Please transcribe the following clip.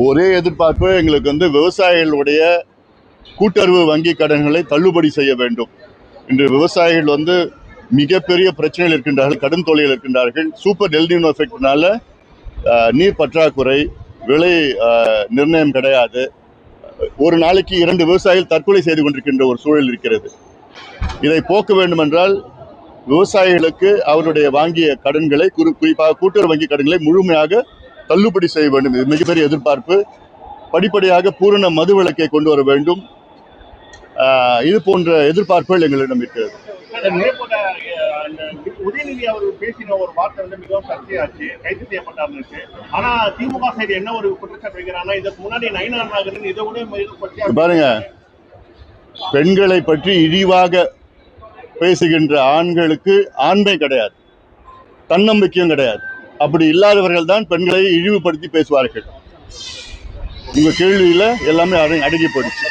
ஒரே எதிர்பார்ப்பு எங்களுக்கு விவசாயிகளுடைய கூட்டுறவு வங்கி கடன்களை தள்ளுபடி செய்ய வேண்டும். இன்று விவசாயிகள் மிகப்பெரிய பிரச்சனைகள் இருக்கின்றார்கள், கடும் தொல்லையில் இருக்கின்றார்கள். சூப்பர் எல்னினோ எஃபெக்ட்னால நீர் பற்றாக்குறை, விலை நிர்ணயம் கிடையாது. ஒரு நாளைக்கு 2 விவசாயிகள் தற்கொலை செய்து கொண்டிருக்கின்ற ஒரு சூழல் இருக்கிறது. இதை போக்க வேண்டும் என்றால் விவசாயிகளுக்கு அவருடைய வாங்கிய கடன்களை, குறிப்பாக கூட்டுறவு வங்கி கடன்களை முழுமையாக தள்ளுபடி செய்ய வேண்டும். இது மிகப்பெரிய எதிர்பார்ப்பு. படிப்படியாக பூரண மது விலக்கை கொண்டு வர வேண்டும். இது போன்ற எதிர்பார்ப்புகள் எங்களிடம் இருக்கிறது. உதயநிதி அவர்கள் பேசின ஒரு வார்த்தை மிகவும் சர்ச்சையாச்சு, கைது செய்யப்பட்டார். ஆனா திமுக சைடு என்ன ஒரு குற்றச்சாட்டு வைக்கிறாங்கன்னா, இதுக்கு முன்னாடி நயினார் நாகரன் இதை விட பாருங்க, பெண்களை பற்றி இழிவாக பேசுகின்ற ஆண்களுக்கு ஆண்மை கிடையாது, தன்னம்பிக்கையும் கிடையாது. அப்படி இல்லாதவர்கள் தான் பெண்களை இழிவுபடுத்தி பேசுவார்கள். உங்க கேள்வியில எல்லாமே அடங்கி போயிடுச்சு.